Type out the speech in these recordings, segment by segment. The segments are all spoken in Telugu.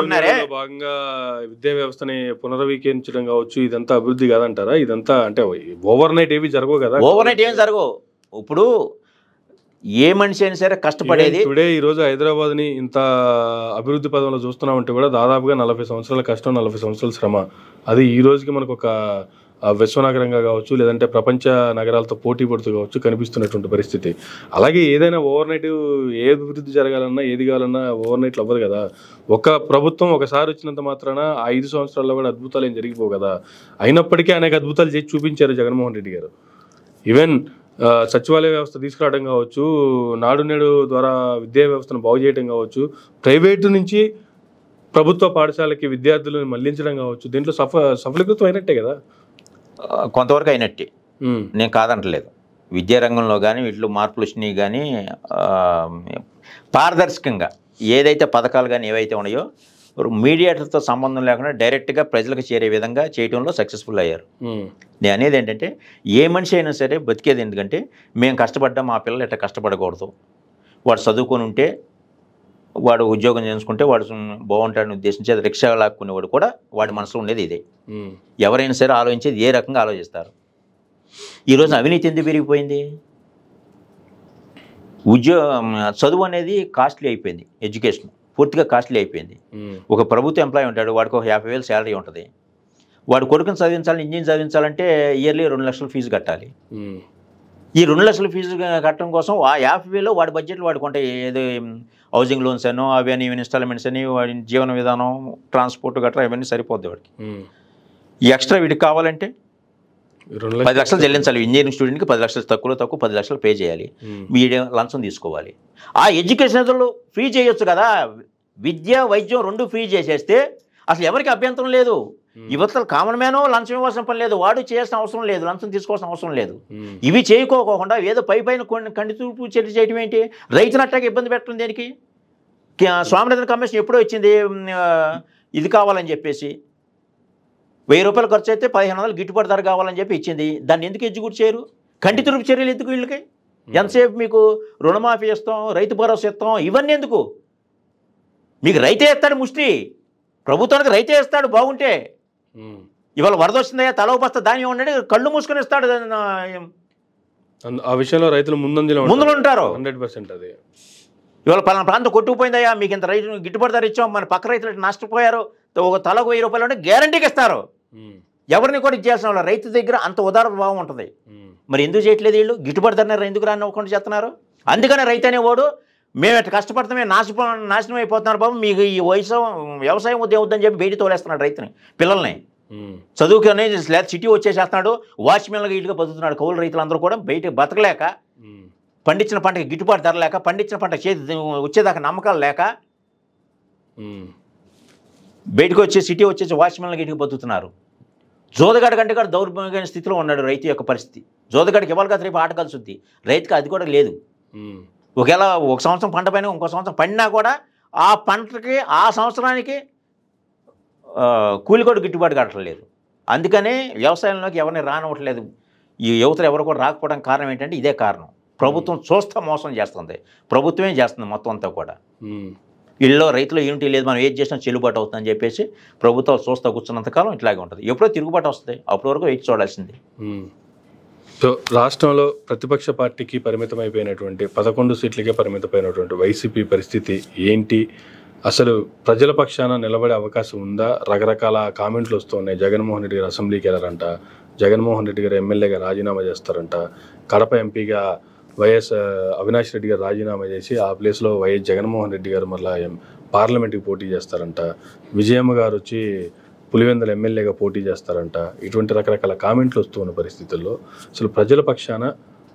అనుకుంటున్నారే. భాగంగా విద్యా వ్యవస్థని పునర్వీకరించడం కావచ్చు, ఇదంతా అభివృద్ధి కాదంటారా? ఇదంతా అంటే ఓవర్ నైట్ ఏవి జరగవు కదా. ఓవర్ నైట్ ఏం జరగవు. ఇప్పుడు ఏ మనిషి అయినా సరే కష్టపడేది. టుడే ఈ రోజు హైదరాబాద్ ని ఇంత అభివృద్ధి పదంలో చూస్తున్నామంటే కూడా దాదాపుగా 40 సంవత్సరాల కష్టం, 40 సంవత్సరాల శ్రమ. అది ఈ రోజుకి మనకు ఒక విశ్వనగరంగా కావచ్చు, లేదంటే ప్రపంచ నగరాలతో పోటీ పడుతూ కావచ్చు కనిపిస్తున్నటువంటి పరిస్థితి. అలాగే ఏదైనా ఓవర్ నైట్ ఏ అభివృద్ధి జరగాలన్నా, ఏది కావాలన్నా ఓవర్ నైట్లు అవ్వదు కదా. ఒక ప్రభుత్వం ఒకసారి వచ్చినంత మాత్రాన 5 సంవత్సరాల్లో కూడా అద్భుతాలు ఏం జరిగిపోవు కదా. అయినప్పటికీ అనేక అద్భుతాలు చేసి చూపించారు జగన్మోహన్ రెడ్డి గారు. ఈవెన్ సచివాలయ వ్యవస్థ తీసుకురావడం కావచ్చు, నాడు నేడు ద్వారా విద్యా వ్యవస్థను బాగు చేయడం కావచ్చు, ప్రైవేటు నుంచి ప్రభుత్వ పాఠశాలకి విద్యార్థులను మళ్లించడం కావచ్చు, దీంట్లో సఫలీకృతం అయినట్టే కదా. కొంతవరకు అయినట్టే, నేను కాదంటలేదు. విద్యారంగంలో కానీ వీటిలో మార్పులు వచ్చినాయి. కానీ పారదర్శకంగా ఏదైతే పథకాలు కానీ ఏవైతే ఉన్నాయో మీడియేటర్తో సంబంధం లేకుండా డైరెక్ట్గా ప్రజలకు చేరే విధంగా చేయడంలో సక్సెస్ఫుల్ అయ్యారు. నేను అనేది ఏంటంటే ఏ మనిషి అయినా సరే బతికేది ఎందుకంటే మేము కష్టపడ్డా మా పిల్లలు ఎట్లా కష్టపడకూడదు. వాడు చదువుకొని ఉంటే వాడు ఉద్యోగం చేసుకుంటే వాడు బాగుంటాడని ఉద్దేశించి అది రిక్షా లాక్కునేవాడు కూడా వాడి మనసులో ఉండేది ఇదే. ఎవరైనా సరే ఆలోచించేది ఏ రకంగా ఆలోచిస్తారు. ఈరోజు అవినీతి ఎందుకు పెరిగిపోయింది? చదువు అనేది కాస్ట్లీ అయిపోయింది. ఎడ్యుకేషన్ పూర్తిగా కాస్ట్లీ అయిపోయింది. ఒక ప్రభుత్వ ఎంప్లాయీ ఉంటాడు, వాడికి ఒక 50,000 శాలరీ ఉంటుంది. వాడు కొడుకుని చదివించాలి, ఇంజనీర్ చదివించాలంటే ఇయర్లీ 2 లక్షల ఫీజు కట్టాలి. ఈ 2 లక్షల ఫీజు కట్టడం కోసం ఆ 50,000 వాడి బడ్జెట్లో వాడుకుంటే ఏదో హౌసింగ్ లోన్స్ అనో అవి అని ఇన్స్టాల్మెంట్స్ అని వాడి జీవన విధానం ట్రాన్స్పోర్ట్ గట్రా ఇవన్నీ సరిపోద్ది వాడికి. ఈ ఎక్స్ట్రా వీడికి కావాలంటే 10 లక్షలు చెల్లించాలి. ఇంజనీరింగ్ స్టూడెంట్కి 10 లక్షలు తక్కువ 10 లక్షలు పే చేయాలి. వీడి లంచం తీసుకోవాలి. ఆ ఎడ్యుకేషన్లో ఫ్రీ చేయొచ్చు కదా. విద్య వైద్యం 2 ఫ్రీ చేసేస్తే అసలు ఎవరికి అభ్యంతరం లేదు. యువతలు కామన్ మ్యానో లంచం ఇవ్వాల్సిన పని లేదు, వాడు చేయాల్సిన అవసరం లేదు, లంచం తీసుకోవాల్సిన అవసరం లేదు. ఇవి చేయకోకుండా ఏదో పైన కంటి చూపు చర్య చేయడం ఏంటి? రైతును అట్టాగా ఇబ్బంది పెట్టడం దేనికి? స్వామినాథన్ కమిషన్ ఎప్పుడో వచ్చింది ఇది కావాలని చెప్పేసి. 1000 రూపాయలు ఖర్చు అయితే 1500 గిట్టుబాటు ధర కావాలని చెప్పి ఇచ్చింది. దాన్ని ఎందుకు ఎగ్జిక్యూట్ చేయరు? కంటి తురుపు చర్యలు ఎందుకు వీళ్ళకి? ఎంతసేపు మీకు రుణమాఫీ ఇస్తాం, రైతు భరోసా ఇస్తాం, ఇవన్నీ ఎందుకు? మీకు రైతే ఇస్తాడు ముష్టి, ప్రభుత్వానికి రైతే ఇస్తాడు బాగుంటే. ఇవాళ వరద వస్తుందయ్యా తల బస్తా ధాన్యం ఉండండి కళ్ళు మూసుకొని ఇస్తాడు. ఆ విషయంలో రైతులు ముందులో ఉంటారు 100%. అది ఇవాళ పలానా ప్రాంతం కొట్టుకుపోయిందయ్యా, మీకు ఇంత రైతు గిట్టుబాటు ధర ఇచ్చాం, మన పక్క రైతులు నష్టపోయారు, ఒక తలకు 1000 రూపాయలు అంటే గ్యారంటీకి ఇస్తారు. ఎవరిని కూడా ఇచ్చేసిన వాళ్ళ రైతు దగ్గర అంత ఉదార భావం ఉంటుంది. మరి ఎందుకు చేయట్లేదు వీళ్ళు? గిట్టుబాటు ధర ఎందుకు రానివ్వకుండా చేస్తున్నారు? అందుకనే రైతు అనేవాడు మేము ఎట్లా కష్టపడతామే నాశనం అయిపోతున్నారు బాబు, మీకు ఈ వ్యవసాయం ఉద్యోగం చెప్పి బయట తోలేస్తున్నాడు రైతుని, పిల్లల్ని చదువుకొని లేదా సిటీ వచ్చేసేస్తున్నాడు. వాచ్మెన్లుగా ఇటుగా బతుకుతున్నాడు. కౌలు రైతులందరూ కూడా బయట బతకలేక, పండించిన పంటకి గిట్టుబాటు ధర లేక, పండించిన పంట వచ్చేదాకా నమ్మకాలు లేక బయటకు వచ్చి సిటీ వచ్చేసి వాచ్మెన్లుగా ఇటుగా బతుకుతున్నారు. జోదగాడి కంటే కూడా దౌర్భాగ్యమైన స్థితిలో ఉన్నాడు రైతు యొక్క పరిస్థితి. జోదగాడికి ఇవ్వాలి కదా రేపు ఆట కలుసుద్ది, రైతుకి అది కూడా లేదు. ఒకవేళ ఒక సంవత్సరం పంట పైన ఇంకో సంవత్సరం పండినా కూడా ఆ పంటకి ఆ సంవత్సరానికి కూలి కూడా గిట్టుబాటు కట్టలేదు. అందుకనే వ్యవసాయంలోకి ఎవరిని రానివ్వట్లేదు. ఈ యువతలు ఎవరు కూడా రాకపోవడానికి కారణం ఏంటంటే ఇదే కారణం. ప్రభుత్వం చూస్తా మోసం చేస్తుంది, ప్రభుత్వమే చేస్తుంది మొత్తం అంతా కూడా. ఇళ్ళలో రైతులు యూనిటీ లేదు, మనం ఏది చేసినా చెల్లుబాటు అవుతుందని చెప్పేసి ప్రభుత్వాలు చూస్తా కూర్చున్నంతకాలం ఇట్లాగే ఉంటుంది. ఎప్పుడో తిరుగుబాటు వస్తుంది, అప్పటి వరకు వేచి చూడాల్సింది. సో రాష్ట్రంలో ప్రతిపక్ష పార్టీకి పరిమితమైపోయినటువంటి 11 సీట్లకే పరిమితమైనటువంటి వైసీపీ పరిస్థితి ఏంటి? అసలు ప్రజల పక్షాన నిలబడే అవకాశం ఉందా? రకరకాల కామెంట్లు వస్తున్నాయి. జగన్మోహన్ రెడ్డి గారు అసెంబ్లీకి వెళ్ళారంట, జగన్మోహన్ రెడ్డి గారు ఎమ్మెల్యేగా రాజీనామా చేస్తారంట, కడప ఎంపీగా వైఎస్ అవినాష్ రెడ్డి గారు రాజీనామా చేసి ఆ ప్లేస్లో వైఎస్ జగన్మోహన్ రెడ్డి గారు మళ్ళీ పార్లమెంట్కి పోటీ చేస్తారంట, విజయమ్మ గారు వచ్చి పులివెందుల ఎమ్మెల్యేగా పోటీ చేస్తారంట. ఇటువంటి రకరకాల కామెంట్లు వస్తూ ఉన్న పరిస్థితుల్లో అసలు ప్రజల పక్షాన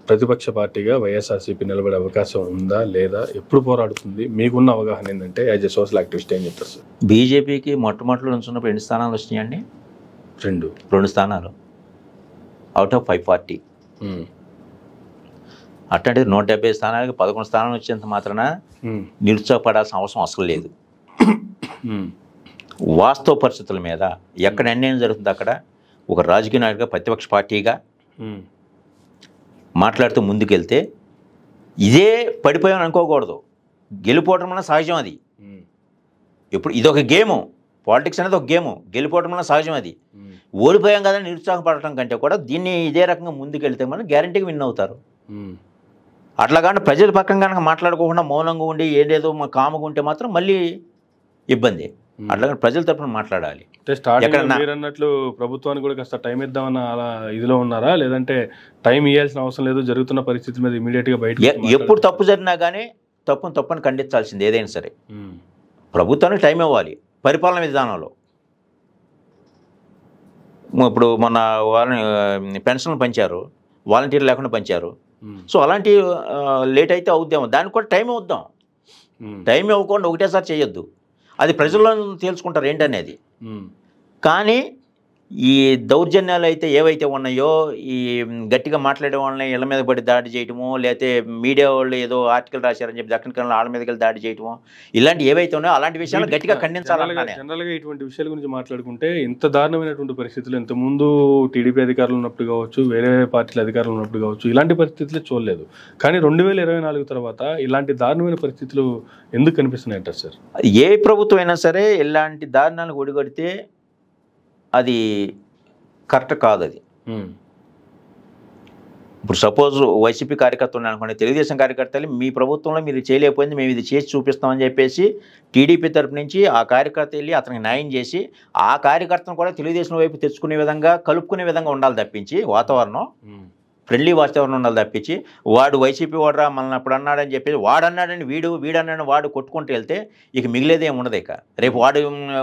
ప్రతిపక్ష పార్టీగా వైఎస్ఆర్సీపీ నిలబడే అవకాశం ఉందా లేదా? ఎప్పుడు పోరాడుతుంది? మీకున్న అవగాహన ఏంటంటే యాజ్ ఎ సోషల్ యాక్టివిస్ట్ ఏం చెప్తారు సార్? బీజేపీకి మొట్టమొదటిలో నుంచున్నప్పుడు ఎన్ని స్థానాలు వచ్చినాయండి? 2 స్థానాలు అవుట్ ఆఫ్ 540. అట్లాంటి 170 స్థానాలకి 11 స్థానాలు వచ్చేంత మాత్రాన నిరుత్సాహపడాల్సిన అవసరం అసలు లేదు. వాస్తవ పరిస్థితుల మీద ఎక్కడ అన్యాయం జరుగుతుంది అక్కడ ఒక రాజకీయ నాయకుడిగా ప్రతిపక్ష పార్టీగా మాట్లాడుతూ ముందుకెళ్తే ఇదే పడిపోయామని అనుకోకూడదు. గెలిపోవటం వల్ల సహజం. అది ఇప్పుడు ఇదొక గేము, పాలిటిక్స్ అనేది ఒక గేము, గెలిపోవడం వల్ల సహజం. అది ఓడిపోయాం కదా నిరుత్సాహపడటం కంటే కూడా దీన్ని ఇదే రకంగా ముందుకెళ్తే మనం గ్యారంటీగా విన్ అవుతారు. అట్లా కానీ ప్రజల పక్కన కనుక మాట్లాడుకోకుండా మౌనంగా ఉండి ఏదేదో కాముగా ఉంటే మాత్రం మళ్ళీ ఇబ్బంది. అట్లా ప్రజల తరపున మాట్లాడాలి. మీరు అన్నట్లు ప్రభుత్వానికి కూడా కాస్త టైం ఇద్దామన్న అలా ఇదిలో ఉన్నారా, లేదంటే టైం ఇవ్వాల్సిన అవసరం లేదు, జరుగుతున్న పరిస్థితి మీద ఇమీడియట్ గా బయట ఎప్పుడు తప్పు జరిగినా కానీ తప్పుని ఖండించాల్సింది ఏదైనా సరే. ప్రభుత్వానికి టైం ఇవ్వాలి పరిపాలన విధానంలో. ఇప్పుడు మొన్న వాళ్ళని పెన్షన్లు పంచారు, వాలంటీర్లు లేకుండా పంచారు. సో అలాంటి లేట్ అయితే అవుద్దాము, దానికి కూడా టైం ఇవ్వద్దాం. టైం ఇవ్వకుండా ఒకటేసారి చేయొద్దు, అది ప్రజల్లో తేల్చుకుంటారు ఏంటనేది. కానీ ఈ దౌర్జన్యాలు అయితే ఏవైతే ఉన్నాయో, ఈ గట్టిగా మాట్లాడే వాళ్ళని ఇళ్ళ మీద పడి దాడి చేయటమో, లేకపోతే మీడియా వాళ్ళు ఏదో ఆర్టికల్ రాశారని చెప్పి దక్షిణ కన్నడ వాళ్ళ మీదకి వెళ్ళి దాడి చేయటమో, ఇలాంటి ఏవైతే ఉన్నాయో అలాంటి విషయాలు గట్టిగా ఖండించాలి. జనరల్గా ఇటువంటి విషయాల గురించి మాట్లాడుకుంటే ఇంత దారుణమైనటువంటి పరిస్థితులు ఇంతకుముందు టీడీపీ అధికారులు ఉన్నప్పుడు కావచ్చు, వేరే పార్టీల అధికారులు ఉన్నప్పుడు కావచ్చు, ఇలాంటి పరిస్థితులు చూడలేదు. కానీ 2024 తర్వాత ఇలాంటి దారుణమైన పరిస్థితులు ఎందుకు కనిపిస్తున్నాయి అంటారు సార్? ఏ ప్రభుత్వం అయినా సరే ఇలాంటి దారుణాలకు ఒడిగడితే అది కరెక్ట్ కాదు. అది ఇప్పుడు సపోజ్ వైసీపీ కార్యకర్తలు అనుకోండి, తెలుగుదేశం కార్యకర్తలు మీ ప్రభుత్వంలో మీరు చేయలేకపోయింది మేము ఇది చేసి చూపిస్తామని చెప్పేసి టీడీపీ తరపు నుంచి ఆ కార్యకర్త వెళ్ళి అతనికి న్యాయం చేసి ఆ కార్యకర్తను కూడా తెలుగుదేశం వైపు తెచ్చుకునే విధంగా కలుపుకునే విధంగా ఉండాలి తప్పించి, వాతావరణం ఫ్రెండ్లీ వాతావరణం ఉండాలి తప్పించి వాడు వైసీపీ వాడరా మనల్ని అప్పుడు అన్నాడని చెప్పేసి వాడన్నాడని వీడన్నాడని వాడు కొట్టుకుంటూ వెళ్తే ఇక మిగిలేదే ఉండదు. ఇక రేపు వాడు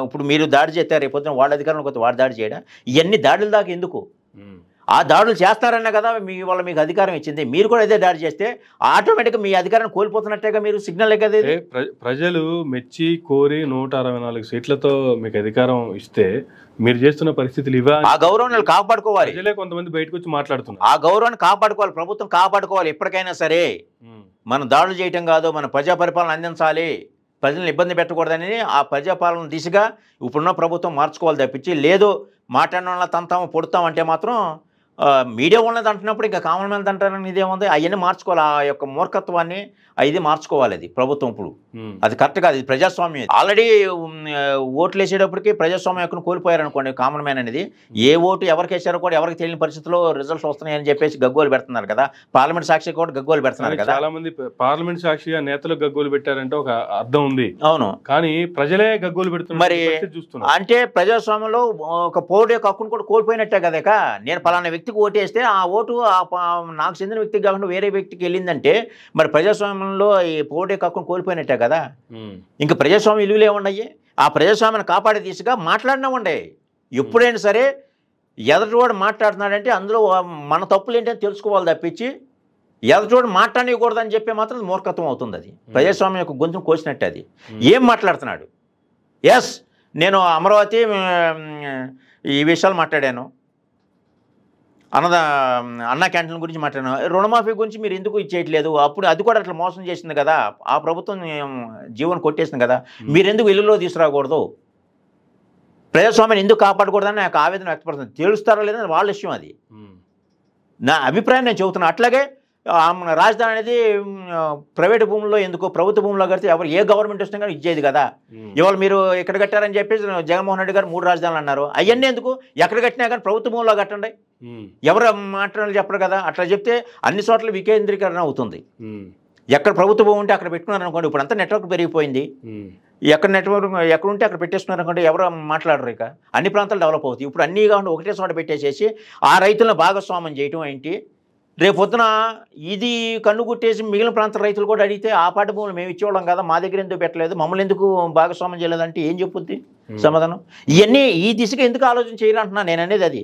ఇప్పుడు మీరు దాడి చేస్తే రేపు పొద్దున వాడు అధికారంలోకి వస్తే వాడు దాడి చేయడా? ఇవన్నీ దాడుల దాకా ఎందుకు? ఆ దాడులు చేస్తారన్నా కదా మీకు అధికారం ఇచ్చింది. మీరు కూడా అదే దాడి చేస్తే ఆటోమేటిక్గా మీ అధికారాన్ని కోల్పోతున్నట్టేగా మీరు సిగ్నల్ కదా. ప్రజలు మెచ్చి కోరి 164 సీట్లతో మీకు అధికారం ఇస్తే మీరు చేస్తున్న పరిస్థితులు ఇవా? ఆ గౌరవాన్ని కాపాడుకోవాలి. ప్రజలే కొంతమంది బయటకు వచ్చి మాట్లాడుతున్నారు. ఆ గౌరవాన్ని కాపాడుకోవాలి, ప్రభుత్వం కాపాడుకోవాలి. ఎప్పటికైనా సరే మనం దాడులు చేయటం కాదు, మన ప్రజా పరిపాలన అందించాలి, ప్రజలను ఇబ్బంది పెట్టకూడదని ఆ ప్రజాపాలన దిశగా ఇప్పుడున్న ప్రభుత్వం మార్చుకోవాలి తప్పించి లేదు మాట్లాడిన వాళ్ళ తంతాము పొడుతాం అంటే మాత్రం మీడియా ఉన్నది అంటున్నప్పుడు ఇంకా కామన్ మ్యాన్ అంటారని ఇదేముంది. అవన్నీ మార్చుకోవాలి, ఆ యొక్క మూర్ఖత్వాన్ని ఇది మార్చుకోవాలి. అది ప్రభుత్వం ఇప్పుడు అది కరెక్ట్ కాదు. ఇది ప్రజాస్వామ్యం. ఆల్రెడీ ఓట్లు వేసేటప్పటికి ప్రజాస్వామ్యం యొక్క కోల్పోయారు అనుకోండి. కామన్ మ్యాన్ అనేది ఏ ఓటు ఎవరికి వేసారో కూడా ఎవరికి తెలియని పరిస్థితిలో రిజల్ట్స్ వస్తున్నాయని చెప్పేసి గగ్గోలు పెడుతున్నారు కదా. పార్లమెంట్ సాక్షి కూడా గగ్గోలు పెడుతున్నారు కదా. చాలా మంది పార్లమెంట్ సాక్షిగా నేతలు గగ్గోలు పెట్టారంటే ఒక అర్థం ఉంది. అవును, కానీ ప్రజలే గగ్గోలు పెడుతున్నారు. మరి అంటే ప్రజాస్వామ్యంలో ఒక పౌరుడు యొక్క హక్కును కూడా కోల్పోయినట్టే కదా. నేను పలానా వ్యక్తికి ఓటేస్తే ఆ ఓటు నాకు చెందిన వ్యక్తికి కాకుండా వేరే వ్యక్తికి వెళ్ళిందంటే మరి ప్రజాస్వామ్యంలో ఈ పౌరుడు యొక్క హక్కును కోల్పోయినట్టే కదా. ఇంకా ప్రజాస్వామ్య విలువలు ఏమున్నాయి? ఆ ప్రజాస్వామ్యాన్ని కాపాడే దిశగా మాట్లాడినా ఉండే. ఎప్పుడైనా సరే ఎదటివాడు మాట్లాడుతున్నాడంటే అందులో మన తప్పులు ఏంటని తెలుసుకోవాలి తప్పించి ఎదటివాడు మాట్లాడకూడదని చెప్పే మాత్రం మూర్ఖత్వం అవుతుంది. అది ప్రజాస్వామ్యం యొక్క గొంతును కోసినట్టే. అది ఏం మాట్లాడుతున్నాడు? ఎస్, నేను అమరావతి ఈ విషయాలు మాట్లాడాను, అన్నా క్యాంటీన్ గురించి మాట్లాడాను, రుణమాఫీ గురించి మీరు ఎందుకు ఇచ్చేయట్లేదు? అప్పుడు అది కూడా అట్లా మోసం చేసింది కదా, ఆ ప్రభుత్వం జీవనం కొట్టేసింది కదా, మీరెందుకు ఇల్లులో తీసుకురాకూడదు, ప్రజాస్వామ్యాన్ని ఎందుకు కాపాడకూడదని నాకు ఆవేదన వ్యక్తపడుతుంది. తెలుస్తారో లేదని వాళ్ళ విషయం. అది నా అభిప్రాయం నేను చెబుతున్నా. అట్లాగే రాజధాని అనేది ప్రైవేట్ భూముల్లో ఎందుకు ప్రభుత్వ భూముల్లో కడితే ఎవరు ఏ గవర్నమెంట్ వస్తున్నా కానీ ఇచ్చేది కదా. ఇవాళ మీరు ఎక్కడ కట్టారని చెప్పేసి జగన్మోహన్ రెడ్డి గారు 3 రాజధానులు అన్నారు. అవన్నీ ఎందుకు? ఎక్కడ కట్టినా కానీ ప్రభుత్వ భూముల్లో కట్టండి, ఎవరు మాట్లాడాలి చెప్పరు కదా. అట్లా చెప్తే అన్ని చోట్ల వికేంద్రీకరణ అవుతుంది. ఎక్కడ ప్రభుత్వ భూమి ఉంటే అక్కడ పెట్టుకున్నారు అనుకోండి. ఇప్పుడు అంతా నెట్వర్క్ పెరిగిపోయింది. ఎక్కడ నెట్వర్క్ ఎక్కడ ఉంటే అక్కడ పెట్టేస్తున్నారు అనుకోండి, ఎవరు మాట్లాడరు. ఇక అన్ని ప్రాంతాలు డెవలప్ అవుతాయి. ఇప్పుడు అన్నీ కాకుండా ఒకటే చోట పెట్టేసేసి ఆ రైతులను భాగస్వామ్యం చేయటం ఏంటి? రేపు పొద్దున ఇది కన్ను గుట్టేసి మిగిలిన ప్రాంత రైతులు కూడా అడిగితే ఆ పాట భూములు మేము ఇచ్చేవాళ్ళం కదా, మా దగ్గర ఎందుకు పెట్టలేదు, మమ్మల్ని ఎందుకు భాగస్వామ్యం చేయలేదంటే ఏం చెప్పుద్ది సమాధానం? ఇవన్నీ ఈ దిశగా ఎందుకు ఆలోచన చేయాలంటున్నా నేను అనేది. అది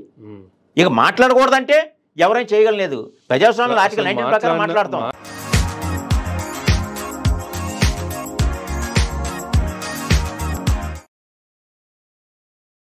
ఇక మాట్లాడకూడదంటే ఎవరైనా చేయగలలేదు. ప్రజాస్వామ్యం ఆర్టికల్ 19 ప్రకారం మాట్లాడతాం.